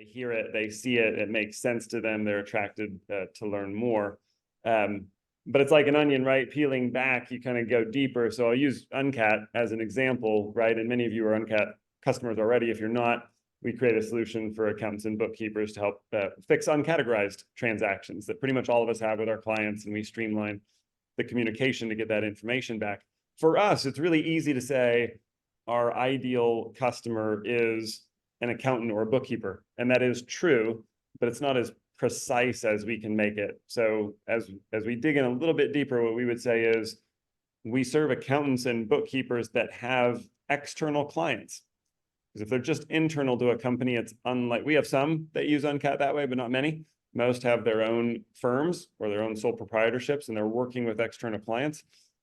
They hear it, they see it, it makes sense to them, they're attracted to learn more. But it's like an onion, right? Peeling back, you kind of go deeper. So I'll use Uncat as an example, right? And many of you are Uncat customers already. If you're not, we create a solution for accountants and bookkeepers to help fix uncategorized transactions that pretty much all of us have with our clients, and we streamline the communication to get that information back. For us, it's really easy to say our ideal customer is an accountant or a bookkeeper, and that is true, but it's not as precise as we can make it. So as we dig in a little bit deeper, what we would say is we serve accountants and bookkeepers that have external clients. Because if they're just internal to a company, it's unlike, we have some that use Uncat that way, but not many. Most have their own firms or their own sole proprietorships, and they're working with external clients.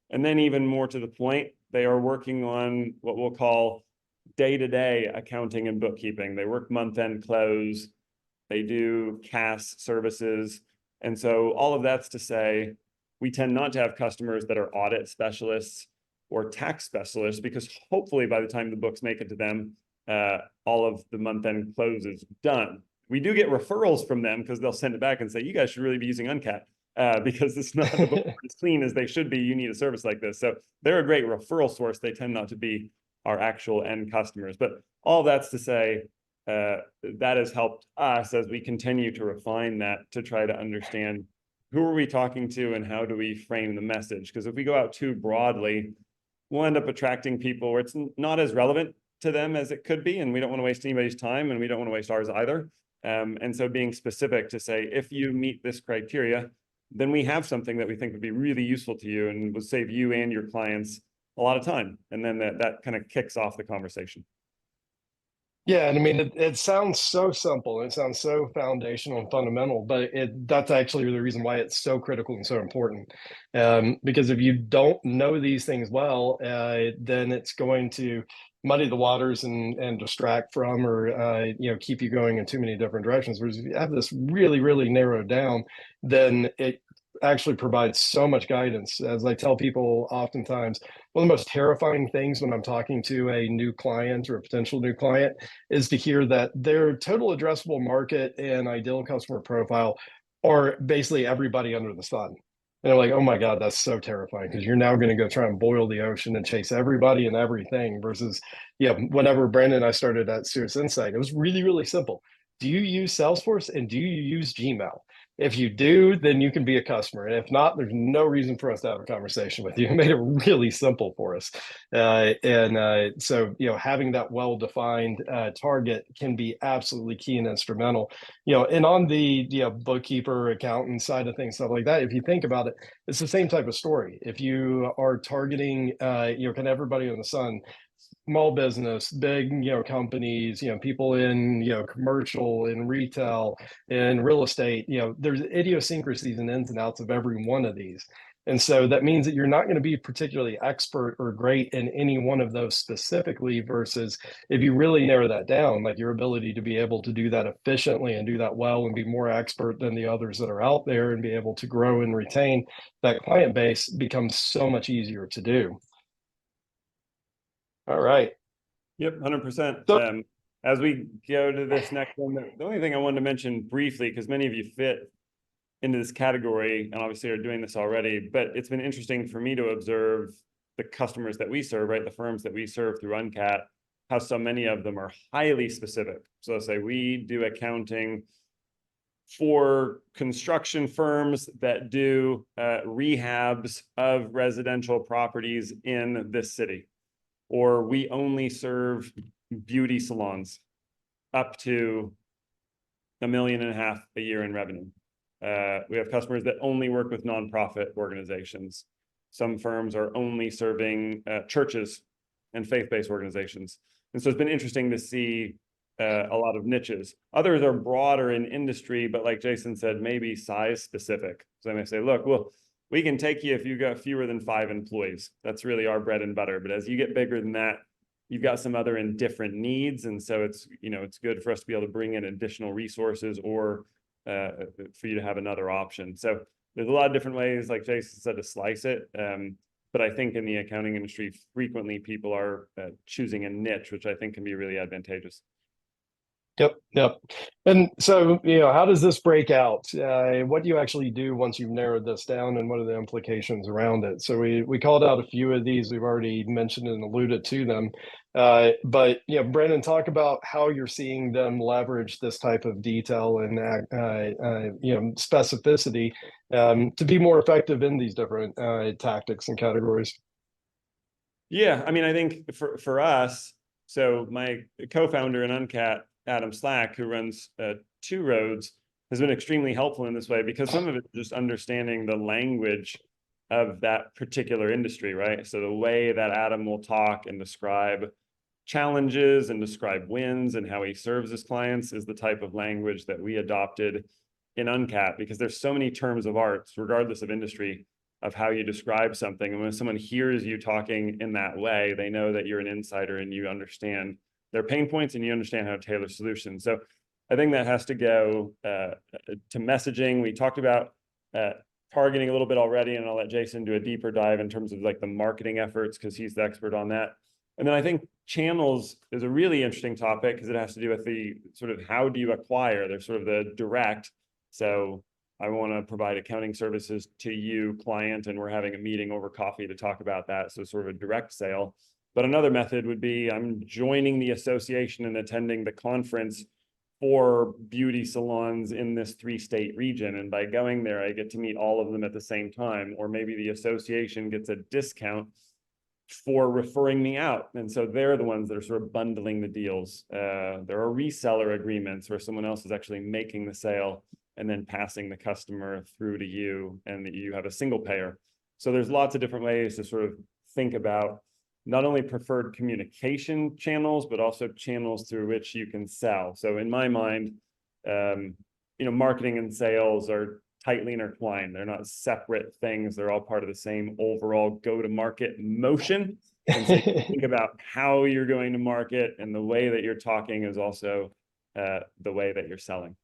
And then even more to the point, they are working on what we'll call day-to-day accounting and bookkeeping. They work month-end close, they do CAS services. And so all of that's to say, we tend not to have customers that are audit specialists or tax specialists, because hopefully by the time the books make it to them, all of the month-end close is done. We do get referrals from them because they'll send it back and say, you guys should really be using Uncat because it's not the book as clean as they should be. You need a service like this. So they're a great referral source. They tend not to be our actual end customers. But all that's to say, that has helped us as we continue to refine that to try to understand who are we talking to and how do we frame the message? Because if we go out too broadly, we'll end up attracting people where it's not as relevant to them as it could be, and we don't want to waste anybody's time, and we don't want to waste ours either. And so being specific to say, if you meet this criteria, then we have something that we think would be really useful to you and would save you and your clients a lot of time. And then that kind of kicks off the conversation. Yeah, and I mean, it sounds so simple, and it sounds so foundational and fundamental, but that's actually the reason why it's so critical and so important. Because if you don't know these things well, then it's going to muddy the waters and distract from, or keep you going in too many different directions. Whereas if you have this really, really narrowed down, then it actually provides so much guidance. As I tell people oftentimes, one of the most terrifying things when I'm talking to a new client or a potential new client is to hear that their total addressable market and ideal customer profile are basically everybody under the sun. And they're like, oh my God, that's so terrifying, because you're now going to go try and boil the ocean and chase everybody and everything. Versus, whenever Brandon and I started at Serious Insight, it was really, really simple. Do you use Salesforce and do you use Gmail? If you do, then you can be a customer. And if not, there's no reason for us to have a conversation with you. It made it really simple for us. So, having that well-defined target can be absolutely key and instrumental. And on the bookkeeper, accountant side of things, stuff like that, if you think about it, it's the same type of story. If you are targeting, kind of everybody in the sun, small business, big, companies, people in, commercial, in retail, in real estate, there's idiosyncrasies and ins and outs of every one of these. And so that means that you're not going to be particularly expert or great in any one of those specifically, versus if you really narrow that down, like your ability to be able to do that efficiently and do that well and be more expert than the others that are out there and be able to grow and retain that client base becomes so much easier to do. All right. Yep, 100%. So, As we go to this next one, the only thing I wanted to mention briefly, because many of you fit into this category and obviously are doing this already, but it's been interesting for me to observe the customers that we serve, right? The firms that we serve through Uncat, how so many of them are highly specific. So let's say we do accounting for construction firms that do rehabs of residential properties in this city. Or we only serve beauty salons up to $1.5 million a year in revenue. We have customers that only work with nonprofit organizations. Some firms are only serving churches and faith-based organizations. And so it's been interesting to see a lot of niches. Others are broader in industry, but like Jason said, maybe size specific. So they may say, look, well, we can take you if you've got fewer than 5 employees. That's really our bread and butter. But as you get bigger than that, you've got some other and different needs. And so it's, it's good for us to be able to bring in additional resources or for you to have another option. So there's a lot of different ways, like Jason said, to slice it. But I think in the accounting industry, frequently people are choosing a niche, which I think can be really advantageous. Yep, yep. And so, how does this break out? What do you actually do once you've narrowed this down, and what are the implications around it? So we called out a few of these. We've already mentioned and alluded to them. But Brandon, talk about how you're seeing them leverage this type of detail and specificity to be more effective in these different tactics and categories. Yeah, I mean, I think for us, so my co-founder in Uncat, Adam Slack, who runs Two Roads, has been extremely helpful in this way because some of it's just understanding the language of that particular industry, right? So the way that Adam will talk and describe challenges and describe wins and how he serves his clients is the type of language that we adopted in Uncat, because there's so many terms of art, regardless of industry, of how you describe something. And when someone hears you talking in that way, they know that you're an insider and you understand their pain points and you understand how to tailor solutions. So I think that has to go to messaging. We talked about targeting a little bit already, and I'll let Jason do a deeper dive in terms of like the marketing efforts, because he's the expert on that. And then I think channels is a really interesting topic because it has to do with the sort of how do you acquire? There's sort of the direct. So I want to provide accounting services to you, client, and we're having a meeting over coffee to talk about that. So sort of a direct sale. But another method would be I'm joining the association and attending the conference for beauty salons in this 3-state region. And by going there, I get to meet all of them at the same time. Or maybe the association gets a discount for referring me out. And so they're the ones that are sort of bundling the deals. There are reseller agreements where someone else is actually making the sale and then passing the customer through to you, and that you have a single payer. So there's lots of different ways to sort of think about not only preferred communication channels, but also channels through which you can sell. So in my mind, marketing and sales are tightly intertwined. They're not separate things. They're all part of the same overall go-to-market motion. And so you think about how you're going to market, and the way that you're talking is also the way that you're selling.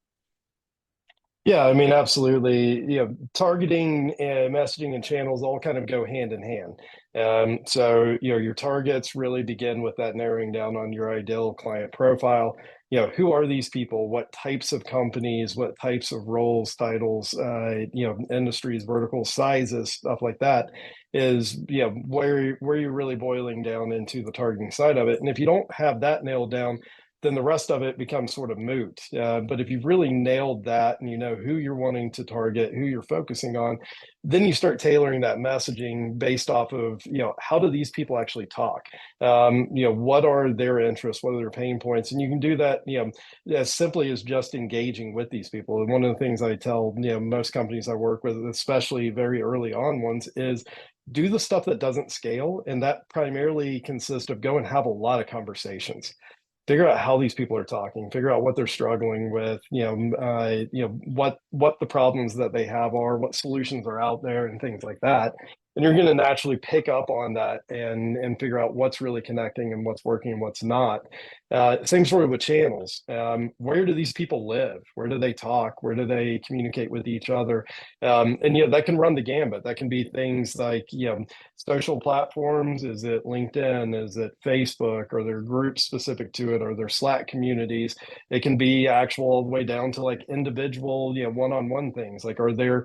Yeah, I mean, absolutely. Targeting and messaging and channels all kind of go hand in hand. So, your targets really begin with that narrowing down on your ideal client profile. Who are these people? What types of companies? What types of roles, titles, industries, verticals, sizes, stuff like that is, where you're really boiling down into the targeting side of it. And if you don't have that nailed down, then the rest of it becomes sort of moot. But if you've really nailed that and you know who you're wanting to target, who you're focusing on, then you start tailoring that messaging based off of, how do these people actually talk? What are their interests? What are their pain points? And you can do that, as simply as just engaging with these people. And one of the things I tell, most companies I work with, especially very early on ones, is do the stuff that doesn't scale. And that primarily consists of go and have a lot of conversations, figure out how these people are talking, figure out what they're struggling with, what the problems that they have are, what solutions are out there, and things like that. And you're going to naturally pick up on that and figure out what's really connecting and what's working and what's not. Same sort of with channels. Where do these people live? Where do they talk? Where do they communicate with each other? And that can run the gambit. That can be things like social platforms. Is it LinkedIn? Is it Facebook? Are there groups specific to it? Are there Slack communities? It can be actual all the way down to like individual, one-on-one things. Like, are there,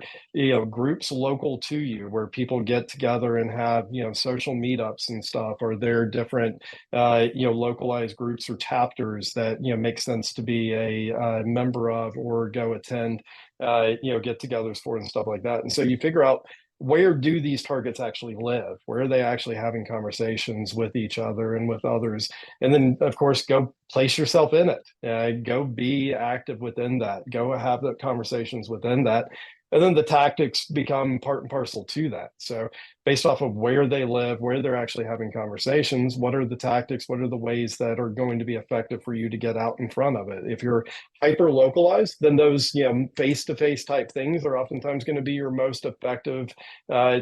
groups local to you where people get together and have, social meetups and stuff? Are there different, localized groups or chapters that, make sense to be a member of or go attend, get-togethers for and stuff like that. And so you figure out, where do these targets actually live? Where are they actually having conversations with each other and with others? And then, of course, go place yourself in it. Go be active within that. Go have the conversations within that. And then the tactics become part and parcel to that. So based off of where they live, where they're actually having conversations, what are the tactics? What are the ways that are going to be effective for you to get out in front of it? If you're hyper localized, then those, face-to-face type things are oftentimes going to be your most effective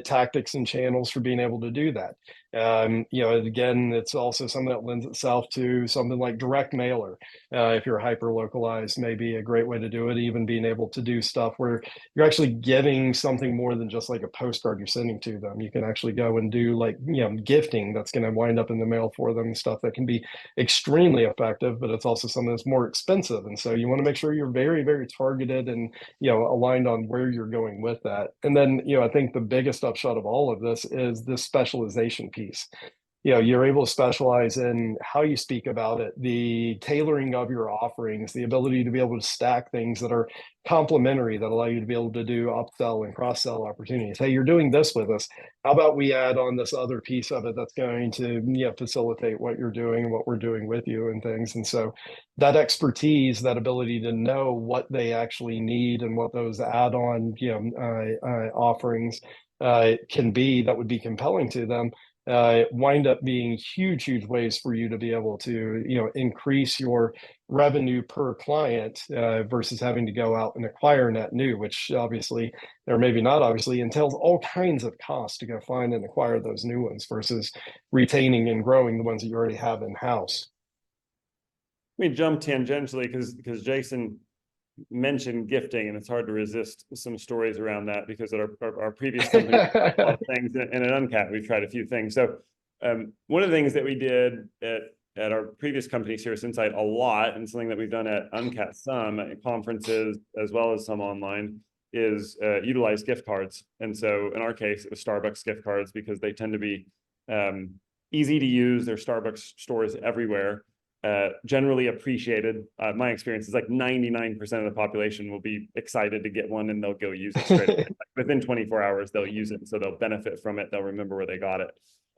tactics and channels for being able to do that. Again, it's also something that lends itself to something like direct mailer. If you're hyper localized, maybe a great way to do it, even being able to do stuff where you're actually giving something more than just like a postcard you're sending to them. You can actually go and do like, gifting that's going to wind up in the mail for them, stuff that can be extremely effective, but it's also something that's more expensive. And so you want to make sure you're very, very targeted and, aligned on where you're going with that. And then, I think the biggest upshot of all of this is this specialization piece. You're able to specialize in how you speak about it, the tailoring of your offerings, the ability to be able to stack things that are complementary that allow you to be able to do upsell and cross sell opportunities. Hey, you're doing this with us. How about we add on this other piece of it that's going to facilitate what you're doing and what we're doing with you and things. And so that expertise, that ability to know what they actually need and what those add on offerings can be that would be compelling to them wind up being huge ways for you to be able to, increase your revenue per client versus having to go out and acquire net new, which obviously, or maybe not obviously, entails all kinds of costs to go find and acquire those new ones versus retaining and growing the ones that you already have in house. We jump tangentially because Jason mentioned gifting, and it's hard to resist some stories around that because at our previous company, a lot of things, and at Uncat, we've tried a few things. So one of the things that we did at our previous companies here, since a lot, and something that we've done at Uncat some at conferences as well as some online, is utilize gift cards. And so in our case, it was Starbucks gift cards because they tend to be easy to use. There's Starbucks stores everywhere. Generally appreciated. My experience is like 99% of the population will be excited to get one and they'll go use it straight away. Within 24 hours, they'll use it. So they'll benefit from it. They'll remember where they got it.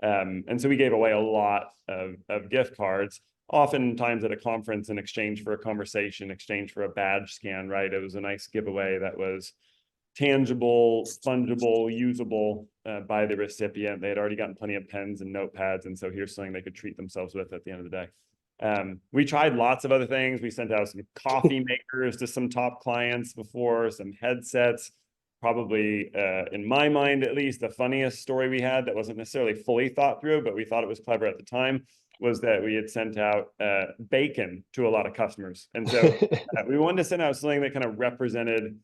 And so we gave away a lot of gift cards, oftentimes at a conference in exchange for a conversation, exchange for a badge scan, right? It was a nice giveaway that was tangible, fungible, usable by the recipient. They had already gotten plenty of pens and notepads. And so here's something they could treat themselves with at the end of the day. We tried lots of other things. We sent out some coffee makers to some top clients before, some headsets. Probably, in my mind, at least, the funniest story we had that wasn't necessarily fully thought through, but we thought it was clever at the time, was that we had sent out bacon to a lot of customers. And so we wanted to send out something that kind of represented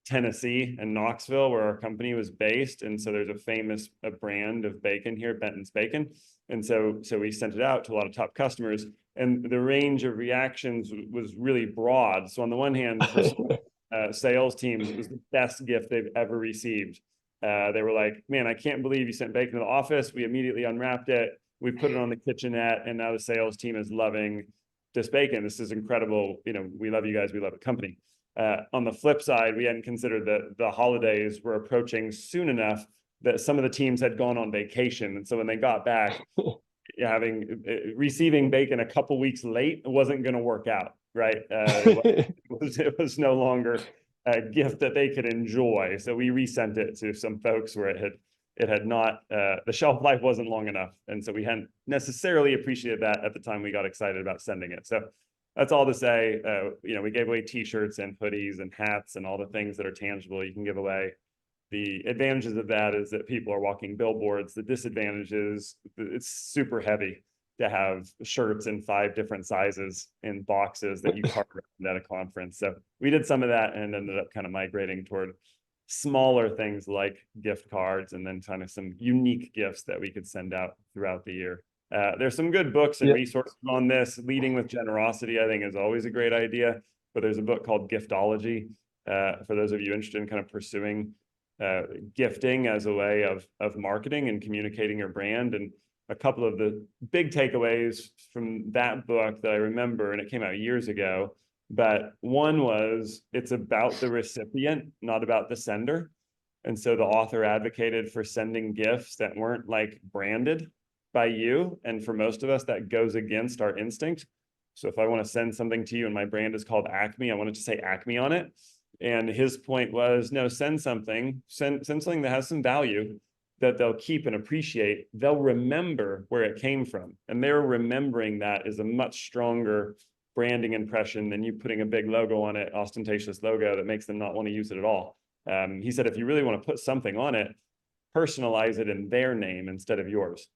Tennessee and Knoxville, where our company was based. And so there's a famous brand of bacon here, Benton's Bacon. And so we sent it out to a lot of top customers, and the range of reactions was really broad. So on the one hand, for some sales teams, it was the best gift they've ever received. They were like, man, I can't believe you sent bacon to the office. We immediately unwrapped it. We put it on the kitchenette, and now the sales team is loving this bacon. This is incredible. We love you guys. We love the company. On the flip side, we hadn't considered that the holidays were approaching soon enough that some of the teams had gone on vacation. And so when they got back, receiving bacon a couple weeks late wasn't going to work out, right? It was no longer a gift that they could enjoy. So we resent it to some folks where it had not, the shelf life wasn't long enough. And so we hadn't necessarily appreciated that at the time we got excited about sending it. So that's all to say, we gave away t-shirts and hoodies and hats and all the things that are tangible you can give away. The advantages of that is that people are walking billboards. The disadvantages, it's super heavy to have shirts in 5 different sizes in boxes that you cart around at a conference. So we did some of that and ended up kind of migrating toward smaller things like gift cards, and then kind of some unique gifts that we could send out throughout the year. There's some good books and resources on this. Leading with Generosity, I think, is always a great idea. But there's a book called Giftology for those of you interested in kind of pursuing gifting as a way of marketing and communicating your brand. And a couple of the big takeaways from that book that I remember, and it came out years ago, but one was it's about the recipient, not about the sender. And so the author advocated for sending gifts that weren't like branded by you. And for most of us, that goes against our instinct. So if I want to send something to you and my brand is called Acme, I want it to say Acme on it. And his point was, no, send something that has some value that they'll keep and appreciate. They'll remember where it came from. And their remembering that is a much stronger branding impression than you putting a big logo on it, ostentatious logo that makes them not want to use it at all. He said, if you really want to put something on it, personalize it in their name instead of yours.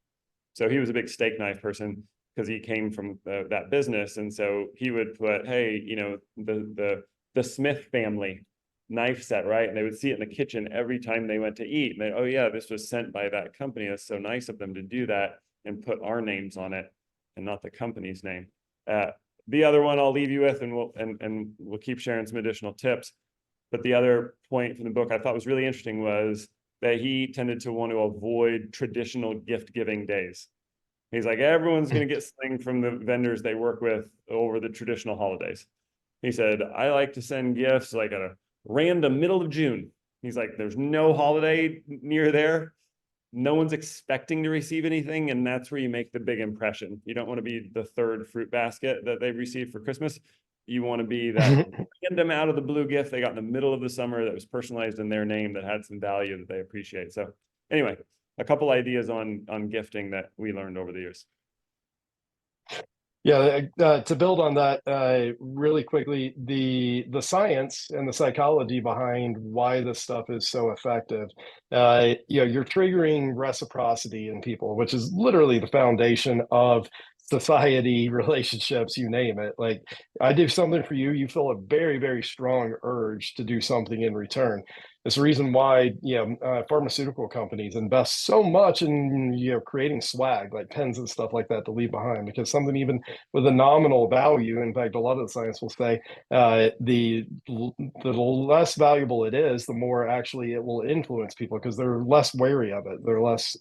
So he was a big steak knife person because he came from that business. And so he would put, hey, the Smith family knife set, right? And they would see it in the kitchen every time they went to eat. And they, oh yeah, this was sent by that company. That's so nice of them to do that and put our names on it and not the company's name. The other one I'll leave you with, and we'll keep sharing some additional tips. But the other point from the book I thought was really interesting was that he tended to want to avoid traditional gift giving days. He's like, everyone's going to get something from the vendors they work with over the traditional holidays. He said, I like to send gifts like at a random middle of June. He's like, there's no holiday near there. No one's expecting to receive anything. And that's where you make the big impression. You don't want to be the third fruit basket that they've received for Christmas. You want to be that random out of the blue gift they got in the middle of the summer that was personalized in their name, that had some value that they appreciate. So anyway, a couple ideas on gifting that we learned over the years. Yeah, to build on that really quickly, the science and the psychology behind why this stuff is so effective, you're triggering reciprocity in people, which is literally the foundation of society, relationships, you name it. Like, I do something for you, you feel a very, very strong urge to do something in return. It's the reason why pharmaceutical companies invest so much in creating swag like pens and stuff like that to leave behind, because something even with a nominal value, in fact, a lot of the science will say the less valuable it is, the more actually it will influence people, because they're less wary of it. They're less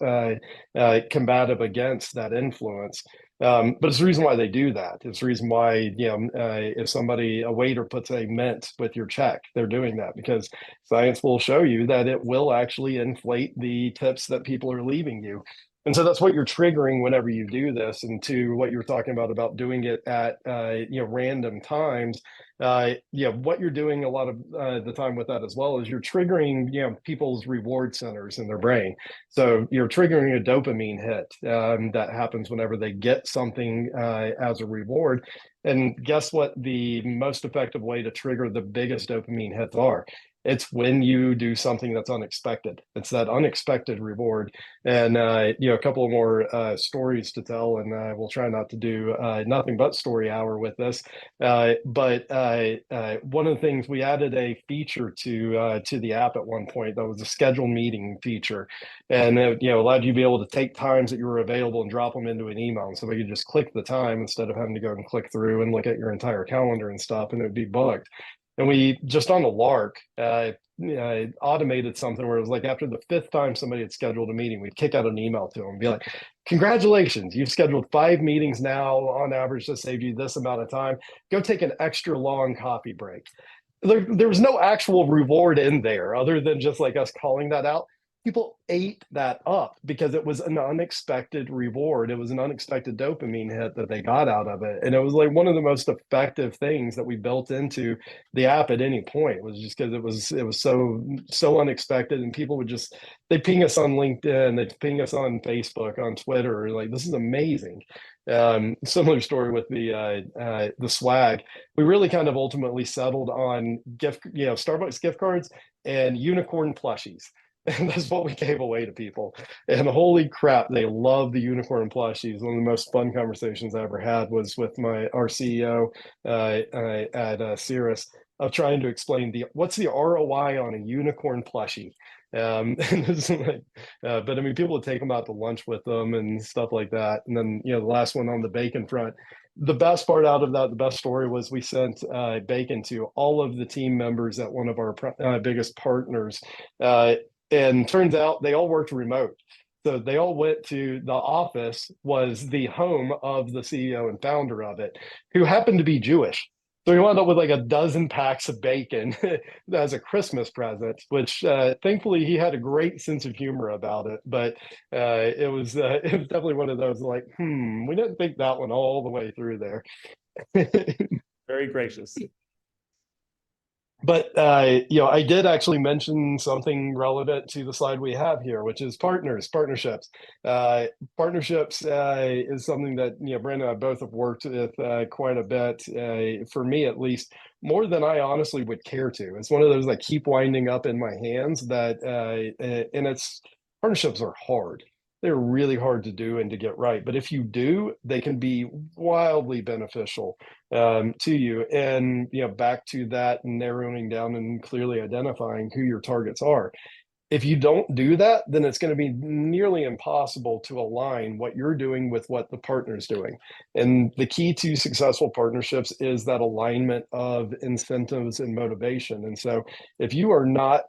combative against that influence. But it's the reason why they do that. It's the reason why, if a waiter puts a mint with your check, they're doing that because science will show you that it will actually inflate the tips that people are leaving you. And so that's what you're triggering whenever you do this. And to what you were talking about doing it at random times, what you're doing a lot of the time with that as well is you're triggering people's reward centers in their brain. So you're triggering a dopamine hit that happens whenever they get something as a reward. And guess what the most effective way to trigger the biggest dopamine hits are? It's when you do something that's unexpected. It's that unexpected reward. And a couple of more stories to tell, and we'll try not to do nothing but story hour with this. But one of the things, we added a feature to the app at one point that was a schedule meeting feature, and it allowed you to be able to take times that you were available and drop them into an email. And so we could just click the time instead of having to go and click through and look at your entire calendar and stuff, and it would be booked. And we just on the lark automated something where it was like after the fifth time somebody had scheduled a meeting, we'd kick out an email to them and be like, congratulations, you've scheduled 5 meetings now on average to save you this amount of time. Go take an extra long coffee break. There was no actual reward in there other than just like us calling that out. People ate that up because it was an unexpected reward. It was an unexpected dopamine hit that they got out of it. And it was like one of the most effective things that we built into the app at any point. It was just because it was so unexpected, and people would just, they ping us on LinkedIn, they ping us on Facebook, on Twitter, like, this is amazing. Similar story with the swag. We really kind of ultimately settled on Starbucks gift cards and unicorn plushies. And that's what we gave away to people. And holy crap, they love the unicorn plushies. One of the most fun conversations I ever had was with our CEO at Cirrus, of trying to explain what's the ROI on a unicorn plushie. But I mean, people would take them out to lunch with them and stuff like that. And then, the last one on the bacon front, the best part out of that, the best story was we sent bacon to all of the team members at one of our biggest partners. And turns out they all worked remote. So they all went to the office, was the home of the CEO and founder of it, who happened to be Jewish. So we wound up with like a dozen packs of bacon as a Christmas present, which thankfully he had a great sense of humor about it. But it was definitely one of those like, we didn't think that one all the way through there. Very gracious. But I did actually mention something relevant to the slide we have here, which is partnerships. Partnerships is something that Brandon and I both have worked with quite a bit. For me, at least, more than I honestly would care to. It's one of those that keep winding up in my hands. Partnerships are hard. they're really hard to do and to get right. But if you do, they can be wildly beneficial to you. And back to that narrowing down and clearly identifying who your targets are. If you don't do that, then it's going to be nearly impossible to align what you're doing with what the partner's doing. And the key to successful partnerships is that alignment of incentives and motivation. And so if you are not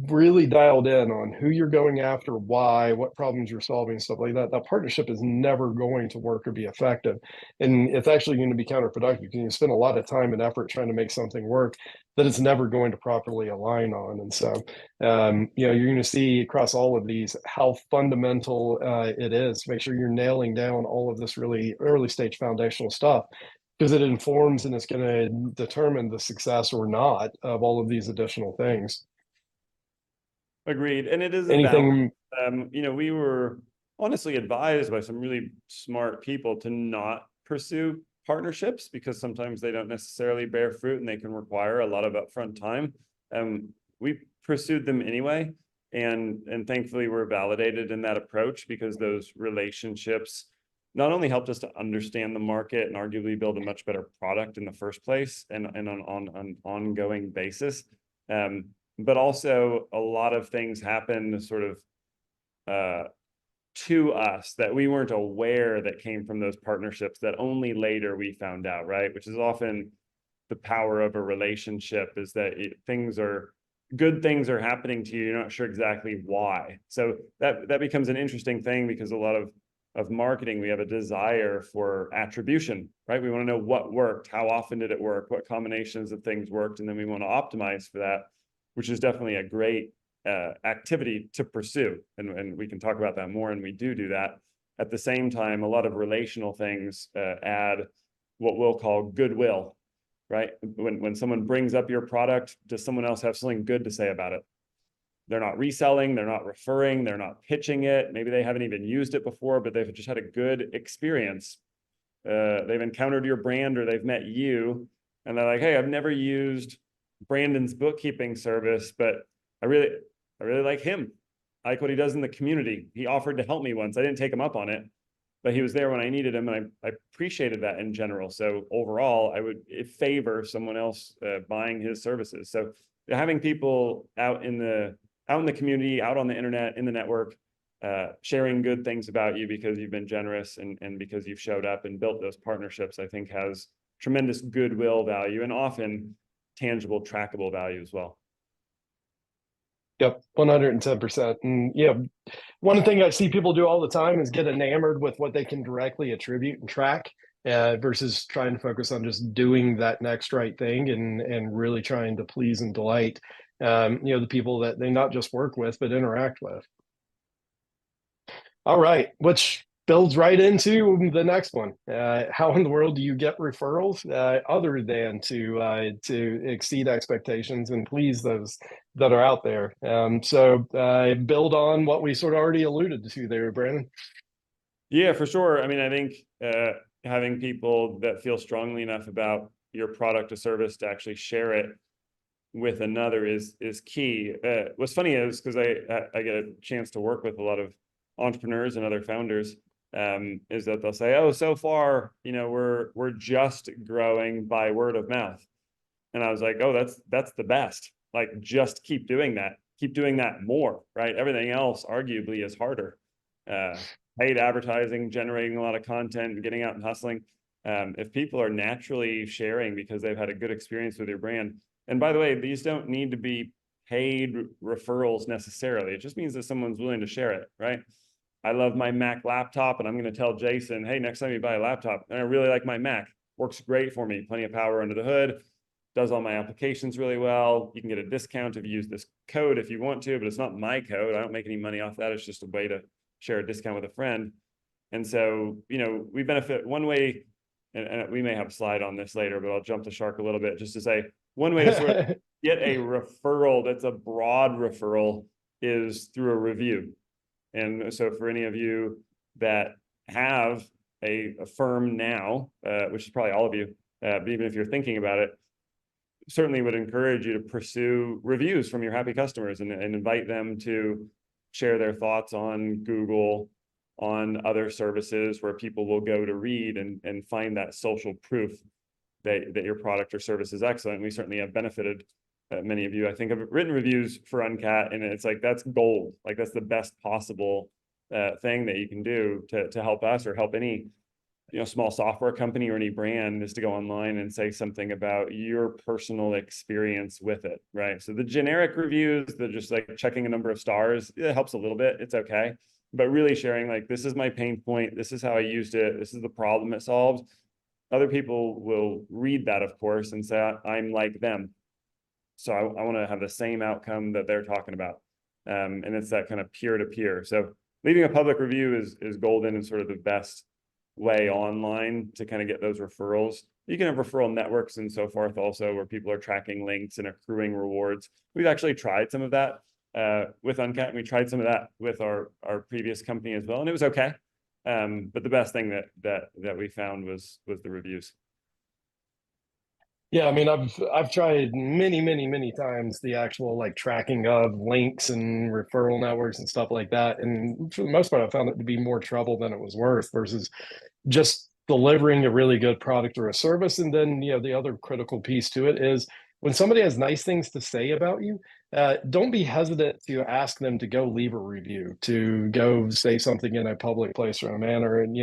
really dialed in on who you're going after, why, what problems you're solving, stuff like that, that partnership is never going to work or be effective. And it's actually going to be counterproductive because you spend a lot of time and effort trying to make something work that it's never going to properly align on. And so you're going to see across all of these how fundamental it is to make sure you're nailing down all of this really early stage foundational stuff, because it informs and it's going to determine the success or not of all of these additional things. Agreed. And it is a balance. Anything? We were honestly advised by some really smart people to not pursue partnerships because sometimes they don't necessarily bear fruit and they can require a lot of upfront time. We pursued them anyway, and thankfully we're validated in that approach because those relationships not only helped us to understand the market and arguably build a much better product in the first place and on an ongoing basis, but also a lot of things happened sort of to us that we weren't aware that came from those partnerships that only later we found out, right? Which is often the power of a relationship, is that good things are happening to you. You're not sure exactly why. So that becomes an interesting thing because a lot of marketing, we have a desire for attribution, right? We want to know what worked, how often did it work, what combinations of things worked, and then we want to optimize for that, which is definitely a great activity to pursue. And we can talk about that more, and we do that. At the same time, a lot of relational things add what we'll call goodwill, right? When someone brings up your product, does someone else have something good to say about it? They're not reselling, they're not referring, they're not pitching it. Maybe they haven't even used it before, but they've just had a good experience. They've encountered your brand or they've met you and they're like, hey, I've never used Brandon's bookkeeping service, but I really like him. I like what he does in the community. He offered to help me once. I didn't take him up on it, but he was there when I needed him, and I appreciated that in general. So overall, I would favor someone else buying his services. So having people out in the community, out on the internet, in the network, sharing good things about you because you've been generous and because you've showed up and built those partnerships, I think has tremendous goodwill value and often tangible, trackable value as well. Yep, 110%. And one thing I see people do all the time is get enamored with what they can directly attribute and track versus trying to focus on just doing that next right thing and really trying to please and delight the people that they not just work with, but interact with. All right, which builds right into the next one. How in the world do you get referrals other than to exceed expectations and please those that are out there? So build on what we sort of already alluded to there, Brandon. Yeah, for sure. I mean, I think having people that feel strongly enough about your product or service to actually share it with another is key. What's funny is because I get a chance to work with a lot of entrepreneurs and other founders, is that they'll say, oh, so far, we're just growing by word of mouth. And I was like, oh, that's the best. Like, just keep doing that more, right? Everything else arguably is harder. Paid advertising, generating a lot of content, getting out and hustling. If people are naturally sharing because they've had a good experience with your brand, and by the way, these don't need to be paid referrals necessarily. It just means that someone's willing to share it, right? I love my Mac laptop, and I'm going to tell Jason, hey, next time you buy a laptop, and I really like my Mac, works great for me, plenty of power under the hood, does all my applications really well. You can get a discount if you use this code if you want to, but it's not my code. I don't make any money off that. It's just a way to share a discount with a friend. And so, we benefit one way, and we may have a slide on this later, but I'll jump the shark a little bit just to say one way to sort of get a referral that's a broad referral is through a review. And so for any of you that have a firm now, which is probably all of you, but even if you're thinking about it, certainly would encourage you to pursue reviews from your happy customers and invite them to share their thoughts on Google, on other services where people will go to read and find that social proof that your product or service is excellent. We certainly have benefited, many of you, I think, have written reviews for Uncat, and it's like, that's gold. Like, that's the best possible thing that you can do to help us or help any small software company or any brand, is to go online and say something about your personal experience with it, right? So the generic reviews, they're just like checking a number of stars, it helps a little bit, it's okay. But really sharing, like, this is my pain point, this is how I used it, this is the problem it solves. Other people will read that, of course, and say, I'm like them. So I want to have the same outcome that they're talking about. And it's that kind of peer-to-peer. So leaving a public review is golden and sort of the best way online to kind of get those referrals. You can have referral networks and so forth also, where people are tracking links and accruing rewards. We've actually tried some of that with Uncat, and we tried some of that with our previous company as well, and it was okay. But the best thing that we found was the reviews. Yeah, I mean, I've tried many times the actual like tracking of links and referral networks and stuff like that, and for the most part, I found it to be more trouble than it was worth versus just delivering a really good product or a service. And then, the other critical piece to it is when somebody has nice things to say about you, don't be hesitant to ask them to go leave a review, to go say something in a public place or a manner. And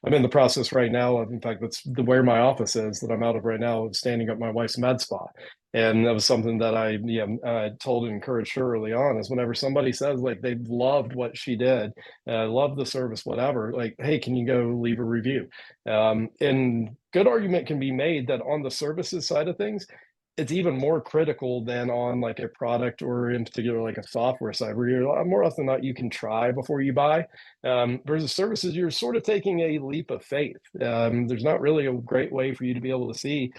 I'm in the process right now of, in fact, that's where my office is that I'm out of right now, of standing up my wife's med spa. And that was something that I told and encouraged her early on, is whenever somebody says like they loved what she did, loved the service, whatever, like, hey, can you go leave a review? And good argument can be made that on the services side of things, it's even more critical than on like a product, or in particular like a software side, where you're more often than not you can try before you buy. Versus services, you're sort of taking a leap of faith. There's not really a great way for you to be able to see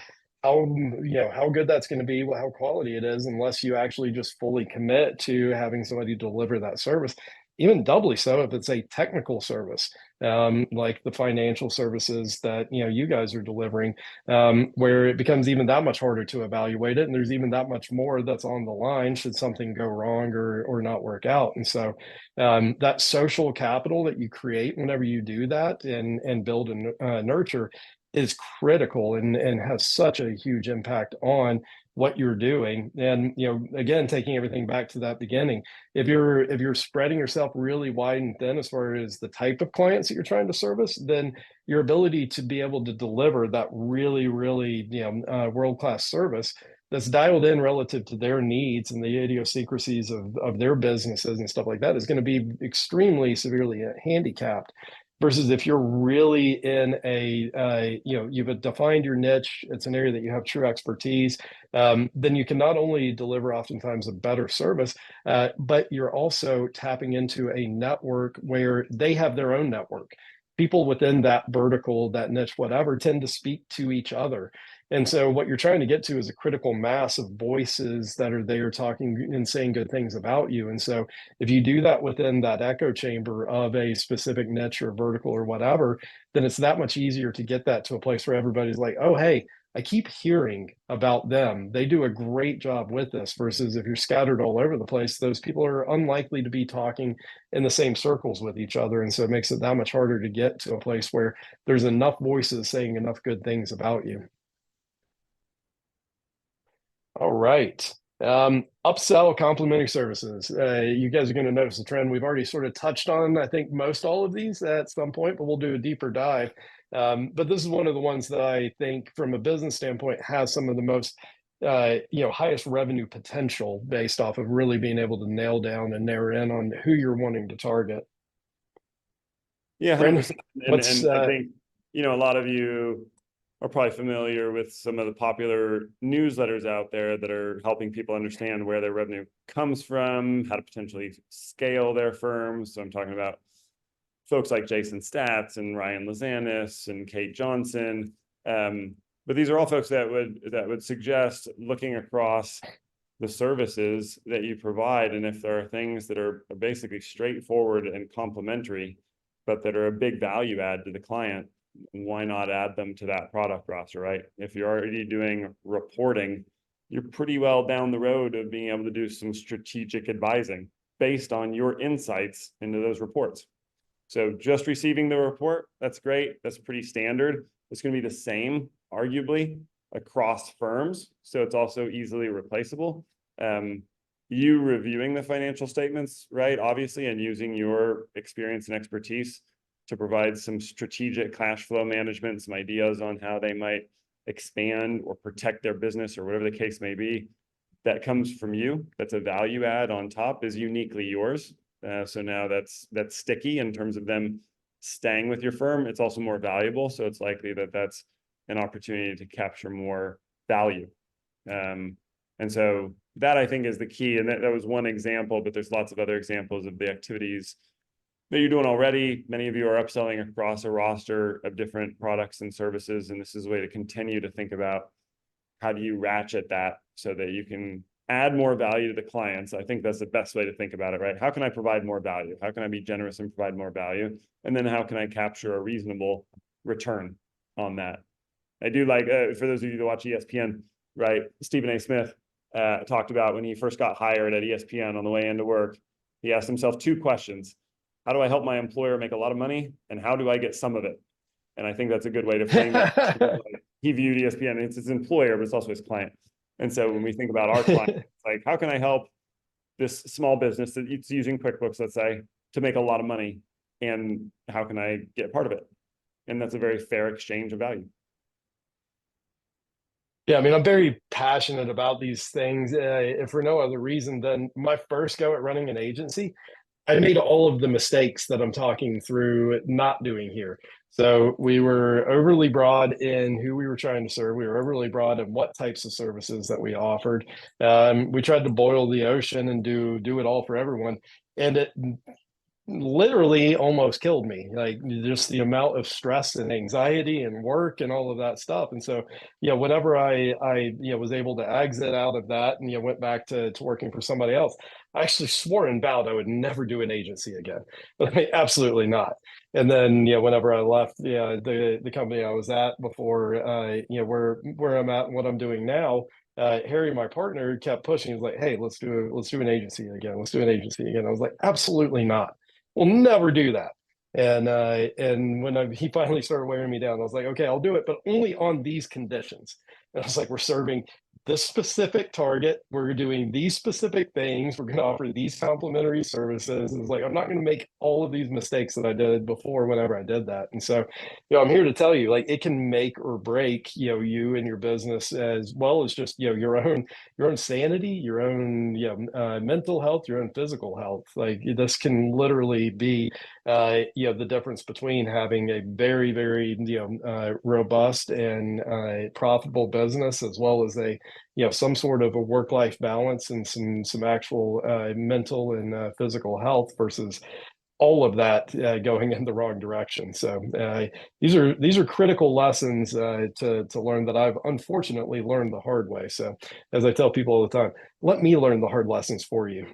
how good that's going to be, how quality it is, unless you actually just fully commit to having somebody deliver that service. Even doubly so if it's a technical service, like the financial services that you guys are delivering, where it becomes even that much harder to evaluate it, and there's even that much more that's on the line should something go wrong or not work out. And so that social capital that you create whenever you do that and build and nurture is critical and has such a huge impact on what you're doing. And again, taking everything back to that beginning, if you're spreading yourself really wide and thin as far as the type of clients that you're trying to service, then your ability to be able to deliver that really world-class service that's dialed in relative to their needs and the idiosyncrasies of their businesses and stuff like that is going to be extremely severely handicapped. Versus if you're really in you've defined your niche, it's an area that you have true expertise, then you can not only deliver oftentimes a better service, but you're also tapping into a network where they have their own network. People within that vertical, that niche, whatever, tend to speak to each other. And so what you're trying to get to is a critical mass of voices that are there talking and saying good things about you. And so if you do that within that echo chamber of a specific niche or vertical or whatever, then it's that much easier to get that to a place where everybody's like, oh, hey, I keep hearing about them. They do a great job with this. Versus if you're scattered all over the place, those people are unlikely to be talking in the same circles with each other. And so it makes it that much harder to get to a place where there's enough voices saying enough good things about you. All right. Upsell complementary services. You guys are going to notice a trend. We've already sort of touched on, I think, most all of these at some point, but we'll do a deeper dive. But this is one of the ones that I think, from a business standpoint, has some of the most, highest revenue potential based off of really being able to nail down and narrow in on who you're wanting to target. Yeah, Brandon, 100%. what's And I think, a lot of you are probably familiar with some of the popular newsletters out there that are helping people understand where their revenue comes from, how to potentially scale their firms. So I'm talking about folks like Jason Statz and Ryan Lazanis and Kate Johnson. But these are all folks that would suggest looking across the services that you provide, and if there are things that are basically straightforward and complementary, but that are a big value add to the client, why not add them to that product roster, right? If you're already doing reporting, you're pretty well down the road of being able to do some strategic advising based on your insights into those reports. So just receiving the report, that's great. That's pretty standard. It's going to be the same, arguably, across firms. So it's also easily replaceable. You reviewing the financial statements, right? Obviously, and using your experience and expertise to provide some strategic cash flow management, some ideas on how they might expand or protect their business or whatever the case may be, that comes from you. That's a value add on top, is uniquely yours. So now that's sticky in terms of them staying with your firm. It's also more valuable. So it's likely that that's an opportunity to capture more value. And so that, I think, is the key. And that was one example, but there's lots of other examples of the activities that you're doing already. Many of you are upselling across a roster of different products and services. And this is a way to continue to think about how do you ratchet that so that you can add more value to the clients. I think that's the best way to think about it, right? How can I provide more value? How can I be generous and provide more value? And then how can I capture a reasonable return on that? I do like, for those of you that watch ESPN, right? Stephen A. Smith talked about when he first got hired at ESPN on the way into work, he asked himself two questions. How do I help my employer make a lot of money? And how do I get some of it? And I think that's a good way to frame it. He viewed ESPN, it's his employer, but it's also his client. And so when we think about our client, it's like, how can I help this small business that it's using QuickBooks, let's say, to make a lot of money? And how can I get part of it? And that's a very fair exchange of value. Yeah, I mean, I'm very passionate about these things, if for no other reason than my first go at running an agency, I made all of the mistakes that I'm talking through not doing here. So we were overly broad in who we were trying to serve. We were overly broad in what types of services that we offered. We tried to boil the ocean and do it all for everyone, and it literally almost killed me, like just the amount of stress and anxiety and work and all of that stuff. And so whenever I was able to exit out of that and went back to working for somebody else, I actually swore and vowed I would never do an agency again. I mean, absolutely not. And then whenever I left the company I was at before, where I'm at and what I'm doing now, Harry, my partner, kept pushing. He's like, "Hey, let's do an agency again. Let's do an agency again." I was like, "Absolutely not. We'll never do that." And when he finally started wearing me down, I was like, "Okay, I'll do it, but only on these conditions." And I was like, "We're serving this specific target. We're doing these specific things. We're going to offer these complimentary services." And it's like, I'm not going to make all of these mistakes that I did before whenever I did that. And so, I'm here to tell you, like, it can make or break, you and your business, as well as just, your own sanity, your own, mental health, your own physical health. Like, this can literally be, the difference between having a very, very, robust and profitable business, as well as some sort of a work-life balance and some actual mental and physical health, versus all of that going in the wrong direction. So these are critical lessons to learn, that I've unfortunately learned the hard way. So as I tell people all the time, let me learn the hard lessons for you.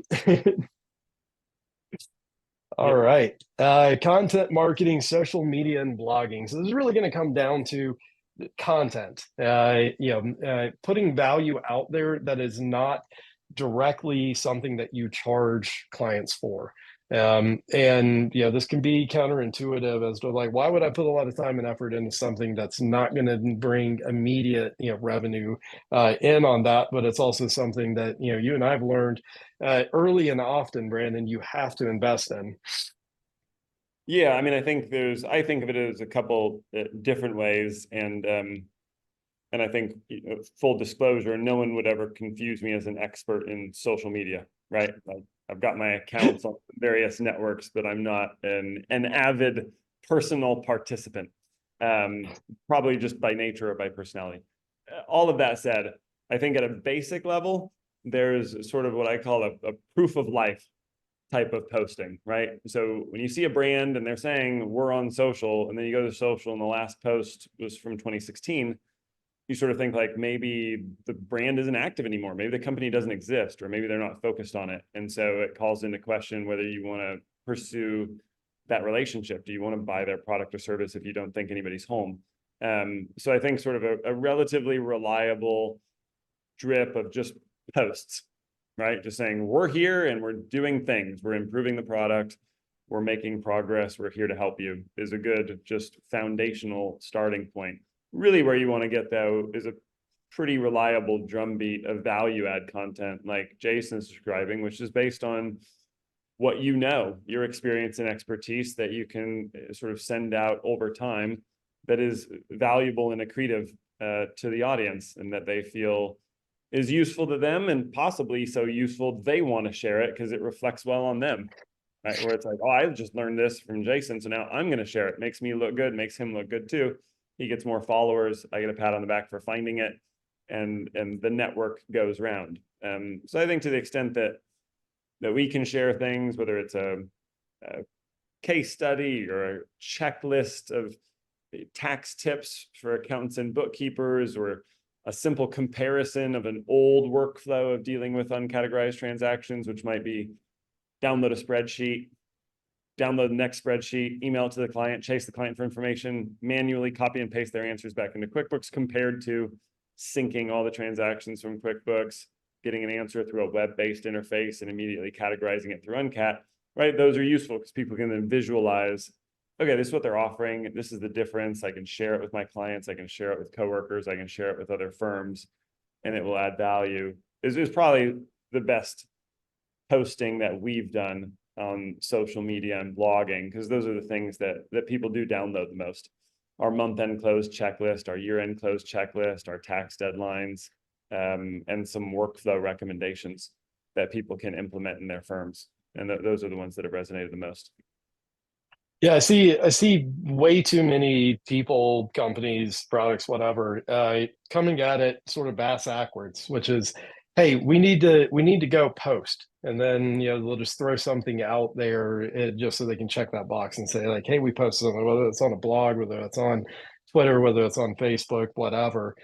All right. Content marketing, social media, and blogging. So this is really going to come down to content, putting value out there that is not directly something that you charge clients for. And this can be counterintuitive as to, like, why would I put a lot of time and effort into something that's not going to bring immediate revenue in on that? But it's also something that you and I've learned early and often, Brandon, you have to invest in. Yeah, I mean, I think of it as a couple different ways, and I think, full disclosure, no one would ever confuse me as an expert in social media, right? I've got my accounts on various networks, but I'm not an avid personal participant, probably just by nature or by personality. All of that said, I think at a basic level, there's sort of what I call a proof of life type of posting, right? So when you see a brand and they're saying we're on social, and then you go to social and the last post was from 2016, you sort of think, like, maybe the brand isn't active anymore. Maybe the company doesn't exist, or maybe they're not focused on it. And so it calls into question whether you want to pursue that relationship. Do you want to buy their product or service if you don't think anybody's home? So I think sort of a relatively reliable drip of just posts, right? Just saying we're here and we're doing things, we're improving the product, we're making progress, we're here to help you, is a good, just foundational starting point. Really where you want to get though is a pretty reliable drumbeat of value add content like Jason's describing, which is based on what you know, your experience and expertise that you can sort of send out over time that is valuable and accretive to the audience, and that they feel is useful to them, and possibly so useful they want to share it because it reflects well on them, right? Where it's like, oh, I just learned this from Jason, so now I'm going to share it. Makes me look good, makes him look good too. He gets more followers. I get a pat on the back for finding it, and the network goes round. So I think to the extent that we can share things, whether it's a case study or a checklist of tax tips for accountants and bookkeepers, or a simple comparison of an old workflow of dealing with uncategorized transactions, which might be download a spreadsheet, download the next spreadsheet, email it to the client, chase the client for information, manually copy and paste their answers back into QuickBooks, compared to syncing all the transactions from QuickBooks, getting an answer through a web-based interface and immediately categorizing it through Uncat, right? Those are useful because people can then visualize, okay, this is what they're offering. This is the difference. I can share it with my clients. I can share it with coworkers. I can share it with other firms, and it will add value. Is probably the best posting that we've done on social media and blogging, because those are the things that people do download the most. Our month-end close checklist, our year-end close checklist, our tax deadlines, and some workflow recommendations that people can implement in their firms. And those are the ones that have resonated the most. Yeah, I see way too many people, companies, products, whatever, coming at it sort of bass backwards, which is, hey, we need to go post, and then they'll just throw something out there just so they can check that box and say like, hey, we posted something, whether it's on a blog, whether it's on Twitter, whether it's on Facebook, whatever,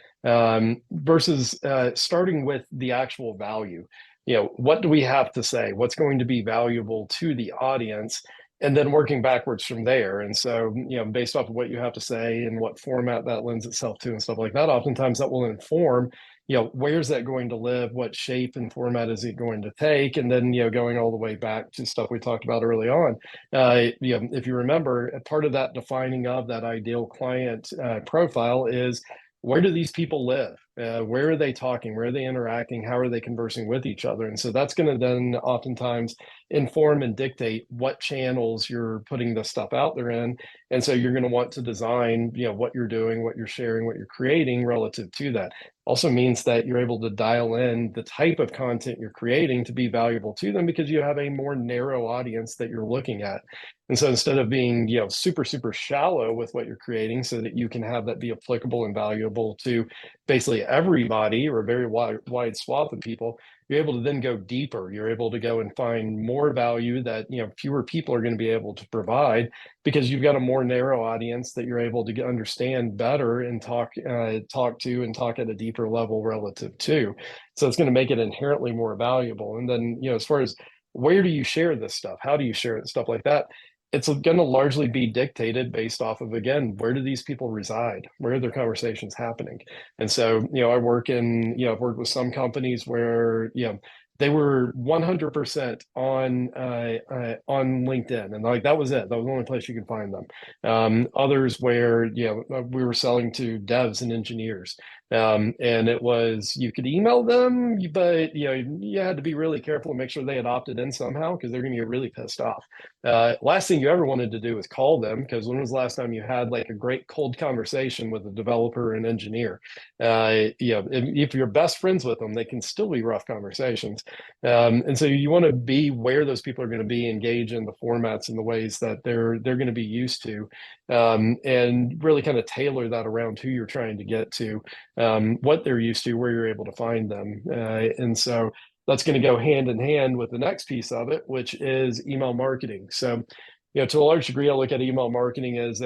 versus starting with the actual value. What do we have to say? What's going to be valuable to the audience? And then working backwards from there. And so, based off of what you have to say and what format that lends itself to and stuff like that, oftentimes that will inform, where's that going to live? What shape and format is it going to take? And then, going all the way back to stuff we talked about early on. If you remember, part of that defining of that ideal client profile is, where do these people live? Where are they talking? Where are they interacting? How are they conversing with each other? And so that's going to then oftentimes inform and dictate what channels you're putting this stuff out there in. And so you're going to want to design, what you're doing, what you're sharing, what you're creating relative to that. Also means that you're able to dial in the type of content you're creating to be valuable to them, because you have a more narrow audience that you're looking at. And so instead of being, super, super shallow with what you're creating, so that you can have that be applicable and valuable to basically everybody or a very wide swath of people, you're able to then go deeper. You're able to go and find more value that, fewer people are going to be able to provide, because you've got a more narrow audience that you're able to understand better and talk to and talk at a deeper level relative to. So it's going to make it inherently more valuable. And then, as far as where do you share this stuff? How do you share it? Stuff like that. It's going to largely be dictated based off of, again, where do these people reside? Where are their conversations happening? And so, I've worked with some companies where, they were 100% on LinkedIn, and like that was it. That was the only place you could find them. Others where we were selling to devs and engineers, and it was, you could email them, but you had to be really careful and make sure they had opted in somehow, because they're going to get really pissed off. Last thing you ever wanted to do is call them, because when was the last time you had like a great cold conversation with a developer and engineer? If you're best friends with them, they can still be rough conversations. And so you want to be where those people are going to be, engaged in the formats and the ways that they're going to be used to, and really kind of tailor that around who you're trying to get to, what they're used to, where you're able to find them. And so that's going to go hand in hand with the next piece of it, which is email marketing. So, to a large degree, I look at email marketing as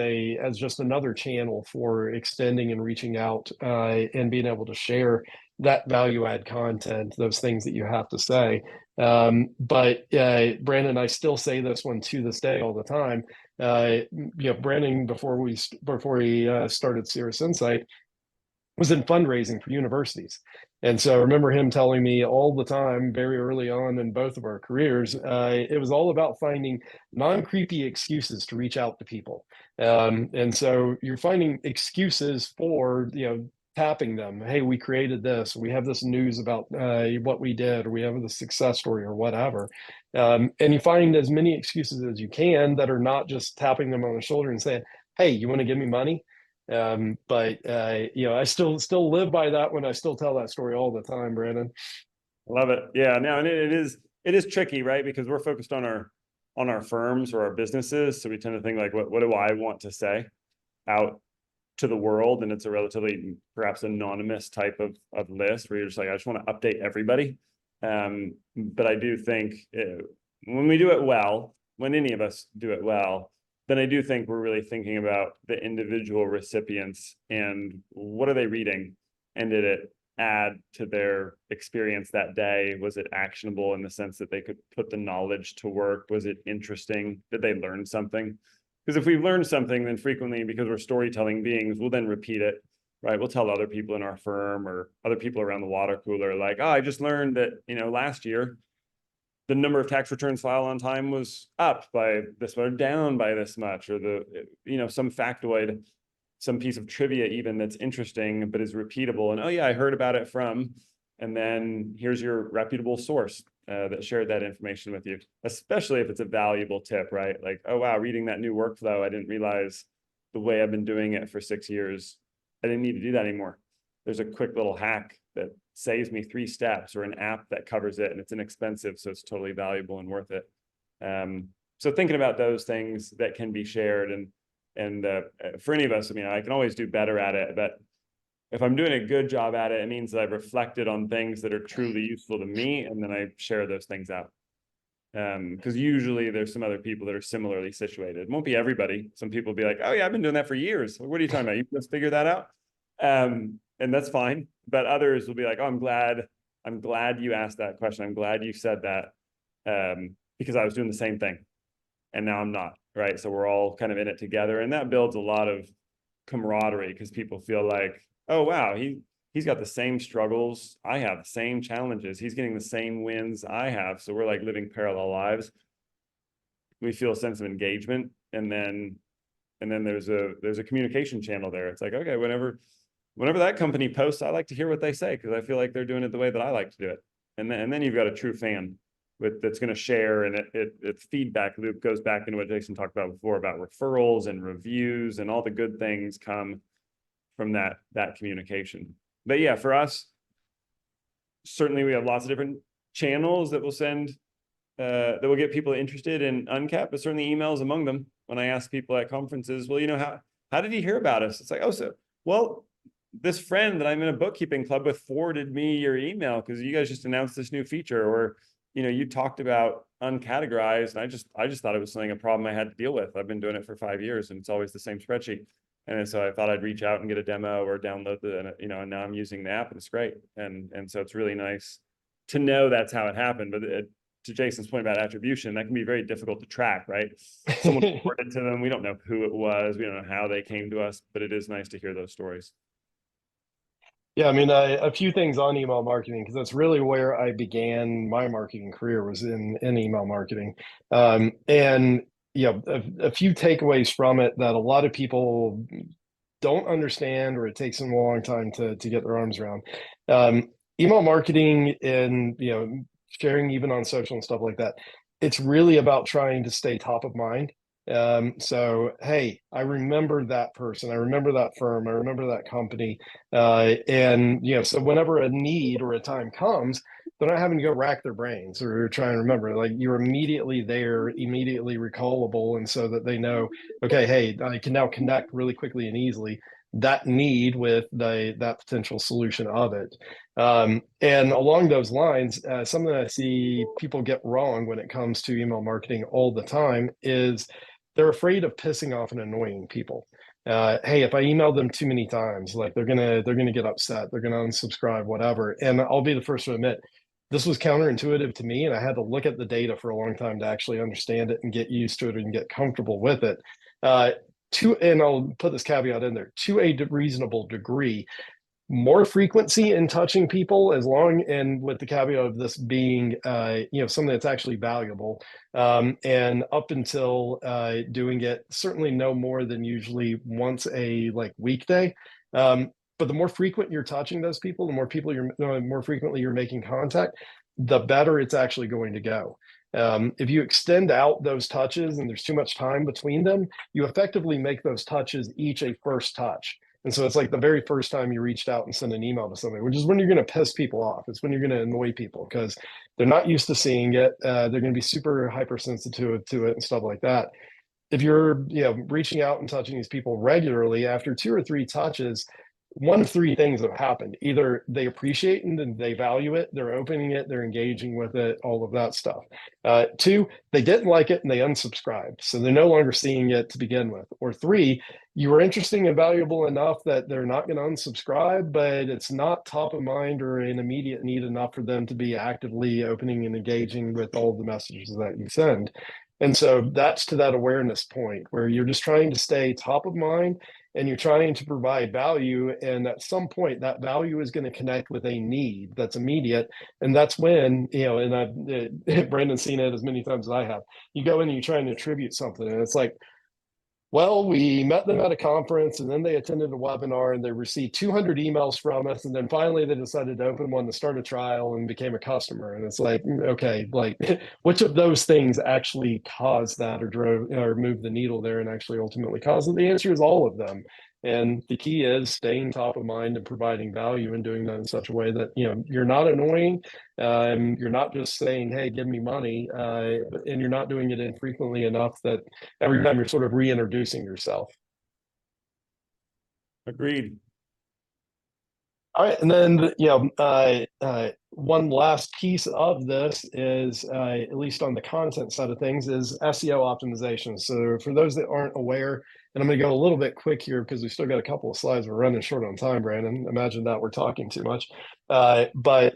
just another channel for extending and reaching out, and being able to share that value add content, those things that you have to say. But Brandon, I still say this one to this day all the time. Brandon, before we started Cirrus Insight, was in fundraising for universities. And so I remember him telling me all the time, very early on in both of our careers, it was all about finding non-creepy excuses to reach out to people. And so you're finding excuses for, tapping them. Hey, we created this. We have this news about what we did, or we have this success story, or whatever. And you find as many excuses as you can that are not just tapping them on the shoulder and saying, "Hey, you want to give me money?" But I still live by that when I still tell that story all the time, Brandon. Love it. Yeah, no, and it is tricky, right? Because we're focused on our firms or our businesses. So we tend to think like, what do I want to say out to the world? And it's a relatively perhaps anonymous type of list where you're just like, I just want to update everybody. But I do think when we do it well, when any of us do it well, then I do think we're really thinking about the individual recipients and what are they reading? And did it add to their experience that day? Was it actionable in the sense that they could put the knowledge to work? Was it interesting? Did they learn something? Because if we've learned something, then frequently, because we're storytelling beings, we'll then repeat it, right? We'll tell other people in our firm or other people around the water cooler, like, oh, I just learned that, last year, the number of tax returns filed on time was up by this much, down by this much, or some factoid, some piece of trivia even that's interesting, but is repeatable. And, oh yeah, I heard about it from, and then here's your reputable source that shared that information with you, especially if it's a valuable tip, right? Like, oh, wow, reading that new workflow, I didn't realize the way I've been doing it for 6 years, I didn't need to do that anymore. There's a quick little hack that saves me 3 steps, or an app that covers it, and it's inexpensive, so it's totally valuable and worth it. So thinking about those things that can be shared, and for any of us, I can always do better at it, but if I'm doing a good job at it, it means that I've reflected on things that are truly useful to me, and then I share those things out. Because usually there's some other people that are similarly situated. It won't be everybody. Some people will be like, oh yeah, I've been doing that for years. What are you talking about? You just figured that out? And that's fine. But others will be like, oh, I'm glad you asked that question. I'm glad you said that, because I was doing the same thing and now I'm not, right? So we're all kind of in it together, and that builds a lot of camaraderie, because people feel like, oh wow, he's got the same struggles I have, the same challenges, he's getting the same wins I have, so we're like living parallel lives. We feel a sense of engagement, and then there's a communication channel there. It's like, okay, whenever that company posts, I like to hear what they say, because I feel like they're doing it the way that I like to do it. And then you've got a true fan that's going to share, and its feedback loop goes back into what Jason talked about before, about referrals and reviews, and all the good things come from that communication. But yeah, for us, certainly we have lots of different channels that will send that will get people interested in Uncat, but certainly emails among them. When I ask people at conferences, well, how did you hear about us? It's like, oh, so, well, this friend that I'm in a bookkeeping club with forwarded me your email because you guys just announced this new feature, or you talked about uncategorized, and I just thought it was a problem I had to deal with. I've been doing it for 5 years, and it's always the same spreadsheet. And so I thought I'd reach out and get a demo or download and now I'm using the app, and it's great. And so it's really nice to know that's how it happened. But to Jason's point about attribution, that can be very difficult to track, right? Someone reported to them. We don't know who it was. We don't know how they came to us, but it is nice to hear those stories. Yeah, a few things on email marketing, because that's really where I began my marketing career, was in email marketing. And a few takeaways from it that a lot of people don't understand, or it takes them a long time to get their arms around. Email marketing, and sharing even on social and stuff like that, it's really about trying to stay top of mind. So, hey, I remember that person, I remember that firm, I remember that company. And so whenever a need or a time comes, they're not having to go rack their brains or try and remember. Like, you're immediately there, immediately recallable, and so that they know, okay, hey, I can now connect really quickly and easily that need with that potential solution of it. And along those lines, something I see people get wrong when it comes to email marketing all the time is they're afraid of pissing off and annoying people. Hey, if I email them too many times, like, they're gonna get upset, they're gonna unsubscribe, whatever. And I'll be the first to admit, this was counterintuitive to me, and I had to look at the data for a long time to actually understand it and get used to it and get comfortable with it. And I'll put this caveat in there, to a reasonable degree, more frequency in touching people, as long, and with the caveat of this being something that's actually valuable, and up until doing it certainly no more than usually once a like weekday. But the more frequent you're touching those people, the more people you're more frequently you're making contact, the better it's actually going to go. If you extend out those touches and there's too much time between them, you effectively make those touches each a first touch. And so it's like the very first time you reached out and sent an email to somebody, which is when you're going to piss people off. It's when you're going to annoy people because they're not used to seeing it. They're going to be super hypersensitive to it and stuff like that. If you're reaching out and touching these people regularly, after 2 or 3 touches, one of 3 things have happened. Either they appreciate and they value it, they're opening it, they're engaging with it, all of that stuff. 2, they didn't like it and they unsubscribed, so they're no longer seeing it to begin with. Or 3, you were interesting and valuable enough that they're not going to unsubscribe, but it's not top of mind or an immediate need enough for them to be actively opening and engaging with all of the messages that you send. And so that's to that awareness point where you're just trying to stay top of mind and you're trying to provide value. And at some point, that value is going to connect with a need that's immediate. And that's when, and Brandon's seen it as many times as I have. You go in and you try and attribute something, and it's like, well, we met them at a conference and then they attended a webinar and they received 200 emails from us. And then finally they decided to open one to start a trial and became a customer. And it's like, okay, like which of those things actually caused that or drove or moved the needle there and actually ultimately caused it? The answer is all of them. And the key is staying top of mind and providing value and doing that in such a way that, you're not annoying. You're not just saying, hey, give me money. And you're not doing it infrequently enough that every time you're sort of reintroducing yourself. Agreed. All right, and then one last piece of this is, at least on the content side of things, is SEO optimization. So for those that aren't aware, and I'm going to go a little bit quick here because we still got a couple of slides. We're running short on time, Brandon. Imagine that we're talking too much. But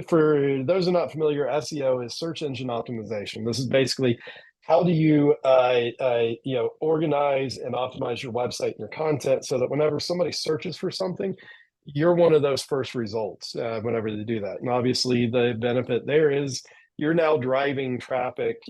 for those who are not familiar, SEO is search engine optimization. This is basically how do you organize and optimize your website and your content so that whenever somebody searches for something, you're one of those first results whenever they do that. And obviously the benefit there is you're now driving traffic,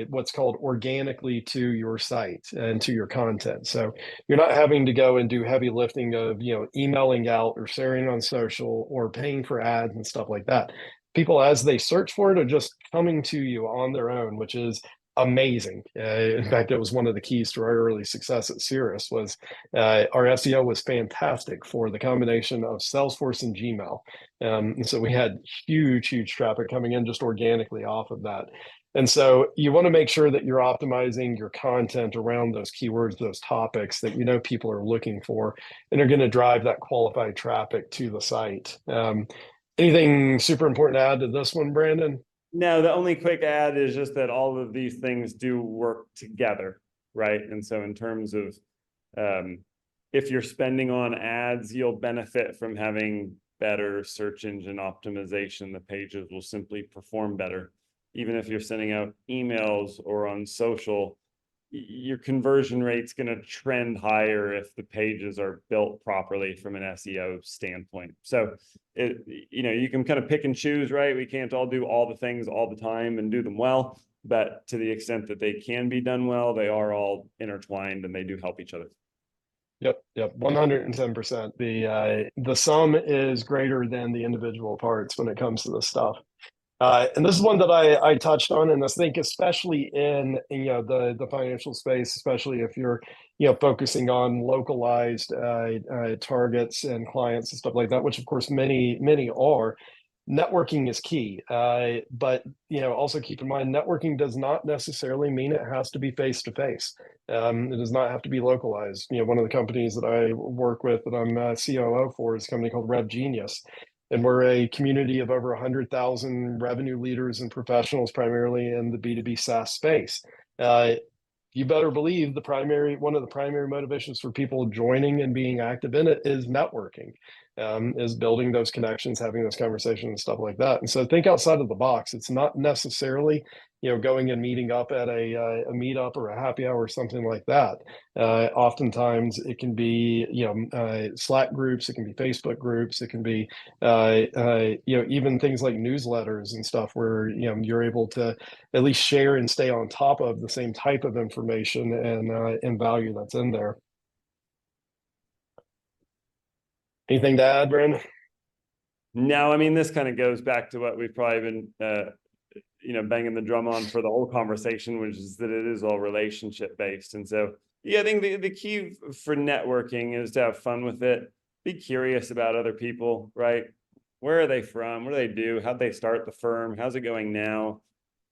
what's called organically, to your site and to your content. So you're not having to go and do heavy lifting of, emailing out or sharing on social or paying for ads and stuff like that. People, as they search for it, are just coming to you on their own, which is amazing. In fact, it was one of the keys to our early success at Cirrus was our SEO was fantastic for the combination of Salesforce and Gmail. And so we had huge traffic coming in just organically off of that. And so you want to make sure that you're optimizing your content around those keywords, those topics that people are looking for, and are going to drive that qualified traffic to the site. Anything super important to add to this one, Brandon? No, the only quick add is just that all of these things do work together, right? And so in terms of if you're spending on ads, you'll benefit from having better search engine optimization. The pages will simply perform better. Even if you're sending out emails or on social, your conversion rate's going to trend higher if the pages are built properly from an SEO standpoint. So you can kind of pick and choose, right? We can't all do all the things all the time and do them well, but to the extent that they can be done well, they are all intertwined and they do help each other. Yep, 110%. The sum is greater than the individual parts when it comes to this stuff. And this is one that I touched on, and I think especially in the financial space, especially if you're focusing on localized targets and clients and stuff like that, which of course many are. Networking is key, but also keep in mind networking does not necessarily mean it has to be face to face. It does not have to be localized. One of the companies that I work with that I'm COO for is a company called Rev Genius. And we're a community of over 100,000 revenue leaders and professionals, primarily in the B2B SaaS space. You better believe one of the primary motivations for people joining and being active in it is networking. is building those connections, having those conversations and stuff like that. And so think outside of the box. It's not necessarily, going and meeting up at a meetup or a happy hour or something like that. Oftentimes it can be, Slack groups, it can be Facebook groups, it can be, even things like newsletters and stuff where, you're able to at least share and stay on top of the same type of information and value that's in there. Anything to add, Brandon? No, I mean, this kind of goes back to what we've probably been, banging the drum on for the whole conversation, which is that it is all relationship based. And so, yeah, I think the key for networking is to have fun with it. Be curious about other people, right? Where are they from? What do they do? How'd they start the firm? How's it going now?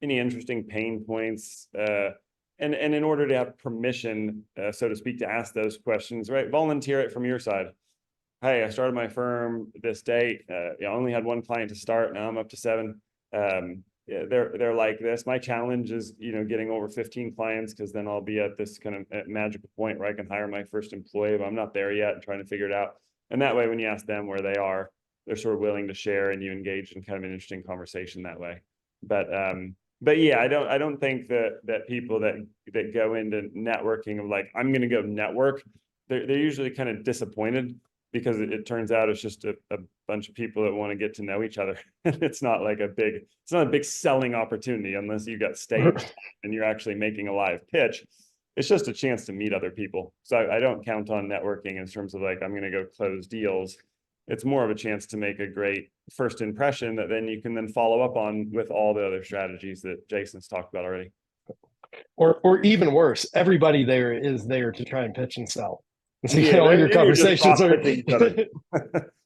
Any interesting pain points? And in order to have permission, so to speak, to ask those questions, right? Volunteer it from your side. Hey, I started my firm this date. I only had one client to start. Now I'm up to 7. Yeah, they're like this. My challenge is, getting over 15 clients, because then I'll be at this kind of magical point where I can hire my first employee, but I'm not there yet and trying to figure it out. And that way, when you ask them where they are, they're sort of willing to share, and you engage in kind of an interesting conversation that way. But yeah, I don't think that people that go into networking of like, I'm going to go network, they're usually kind of disappointed, because it turns out it's just a bunch of people that want to get to know each other. It's not a big selling opportunity unless you got staged and you're actually making a live pitch. It's just a chance to meet other people. So I don't count on networking in terms of like, I'm going to go close deals. It's more of a chance to make a great first impression that then you can then follow up on with all the other strategies that Jason's talked about already. Or even worse, everybody there is there to try and pitch and sell. So, Yeah, all your conversations are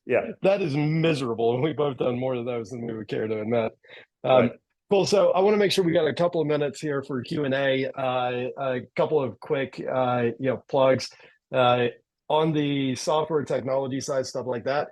yeah. That is miserable. And we've both done more of those than we would care to admit. Right. Cool. So I want to make sure we got a couple of minutes here for Q&A. A couple of quick, plugs on the software technology side, stuff like that.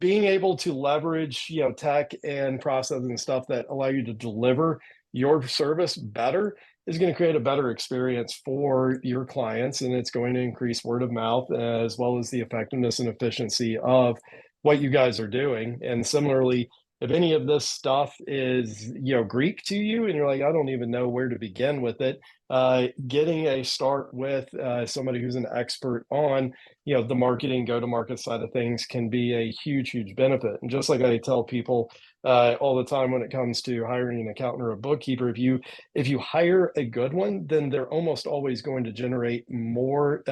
Being able to leverage, tech and processes and stuff that allow you to deliver your service better is going to create a better experience for your clients, and it's going to increase word of mouth as well as the effectiveness and efficiency of what you guys are doing. And similarly, if any of this stuff is Greek to you and you're like, I don't even know where to begin with it, getting a start with somebody who's an expert on the marketing go-to-market side of things can be a huge benefit. And just like I tell people all the time when it comes to hiring an accountant or a bookkeeper, if you hire a good one, then they're almost always going to generate more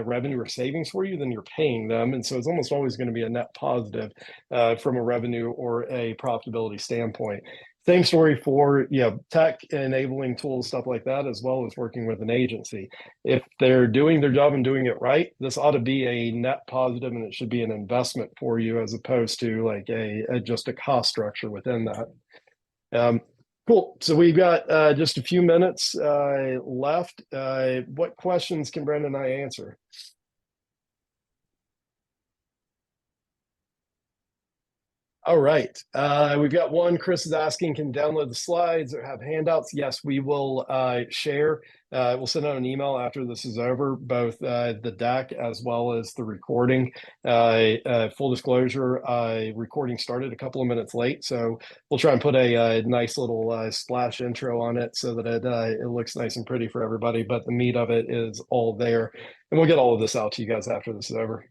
revenue or savings for you than you're paying them. And so it's almost always going to be a net positive from a revenue or a profitability standpoint. Same story for tech enabling tools, stuff like that, as well as working with an agency. If they're doing their job and doing it right, this ought to be a net positive, and it should be an investment for you as opposed to like just a cost structure within that. Cool. So we've got just a few minutes left. What questions can Brandon and I answer? All right. We've got one. Chris is asking, can download the slides or have handouts? Yes, we will share. We'll send out an email after this is over, both the deck as well as the recording. Full disclosure, recording started a couple of minutes late, so we'll try and put a nice little splash intro on it so that it looks nice and pretty for everybody, but the meat of it is all there. And we'll get all of this out to you guys after this is over.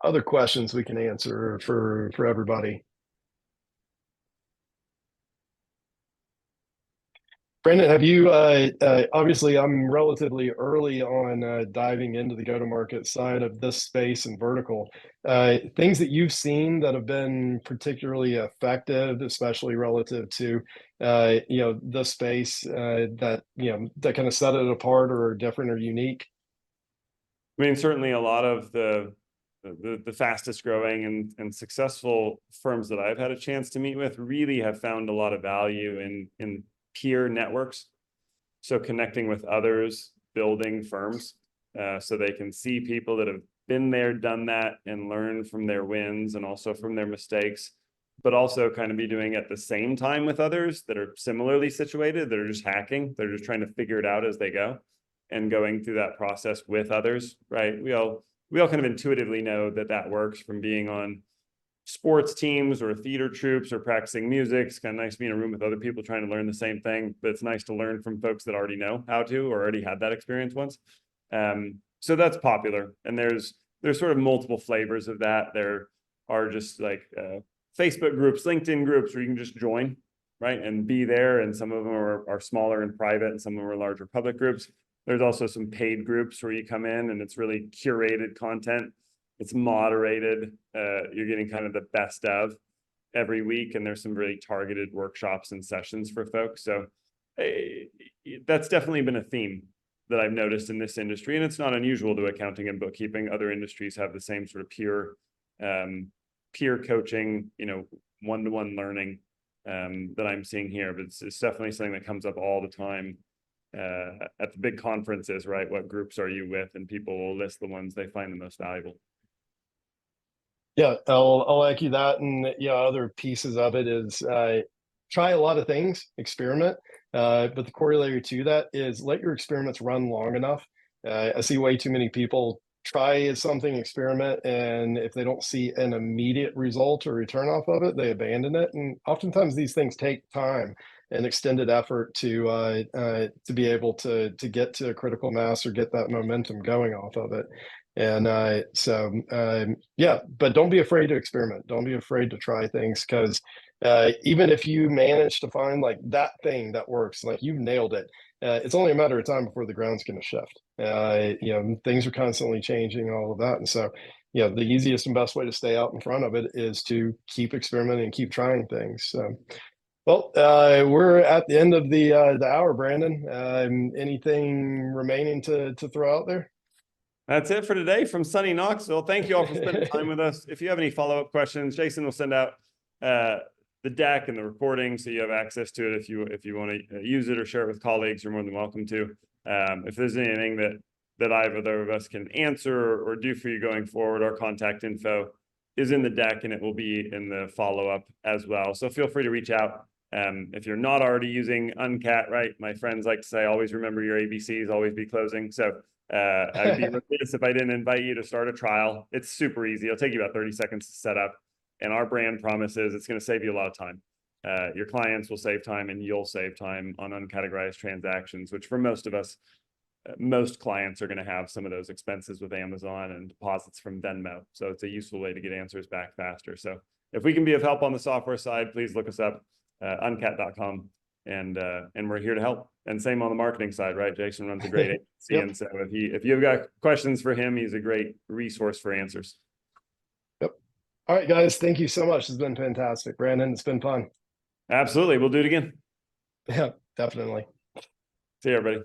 Other questions we can answer for everybody. Brandon, have you obviously I'm relatively early on diving into the go-to-market side of this space and vertical. Things that you've seen that have been particularly effective, especially relative to the space that that kind of set it apart or are different or unique? I mean, certainly a lot of the fastest growing and successful firms that I've had a chance to meet with really have found a lot of value in peer networks. So connecting with others, building firms, so they can see people that have been there, done that, and learn from their wins and also from their mistakes. but also kind of be doing at the same time with others that are similarly situated, that are just hacking, they're just trying to figure it out as they go, and going through that process with others, right? We all kind of intuitively know that that works from being on sports teams or theater troops or practicing music. It's kind of nice to be in a room with other people trying to learn the same thing, but it's nice to learn from folks that already know how to or already had that experience once. So that's popular, and there's sort of multiple flavors of that. There are just like Facebook groups, LinkedIn groups where you can just join, right, and be there. And some of them are smaller and private, and some of them are larger public groups. There's also some paid groups where you come in and it's really curated content. It's moderated. You're getting kind of the best of every week, and there's some really targeted workshops and sessions for folks. So that's definitely been a theme that I've noticed in this industry, and it's not unusual to accounting and bookkeeping. Other industries have the same sort of peer coaching, one-to-one learning that I'm seeing here. But it's definitely something that comes up all the time at the big conferences, right? What groups are you with? And people will list the ones they find the most valuable. Yeah, I'll echo that. And other pieces of it is try a lot of things, experiment. But the corollary to that is let your experiments run long enough. I see way too many people try something, experiment, and if they don't see an immediate result or return off of it, they abandon it. And oftentimes these things take time and extended effort to be able to get to a critical mass or get that momentum going off of it. And but don't be afraid to experiment. Don't be afraid to try things, because even if you manage to find like that thing that works, like you've nailed it, it's only a matter of time before the ground's going to shift. Things are constantly changing and all of that. And so, the easiest and best way to stay out in front of it is to keep experimenting and keep trying things. So, well, we're at the end of the hour, Brandon. Anything remaining to throw out there? That's it for today from sunny Knoxville. Thank you all for spending time with us. If you have any follow-up questions, Jason will send out the deck and the recording, so you have access to it. If you want to use it or share it with colleagues, you're more than welcome to. If there's anything that either of us can answer or do for you going forward, our contact info is in the deck, and it will be in the follow-up as well. So feel free to reach out. If you're not already using Uncat, right? My friends like to say, always remember your ABCs, always be closing. So I'd be remiss if I didn't invite you to start a trial. It's super easy. It'll take you about 30 seconds to set up. And our brand promises it's going to save you a lot of time. Your clients will save time, and you'll save time on uncategorized transactions, which for most of us, most clients are going to have some of those expenses with Amazon and deposits from Venmo. So it's a useful way to get answers back faster. So if we can be of help on the software side, please look us up, uncat.com. And we're here to help. And same on the marketing side, right? Jason runs a great agency. Yep. And so if you've got questions for him, he's a great resource for answers. Yep. All right, guys. Thank you so much. It's been fantastic, Brandon. It's been fun. Absolutely. We'll do it again. Yeah, definitely. See you, everybody.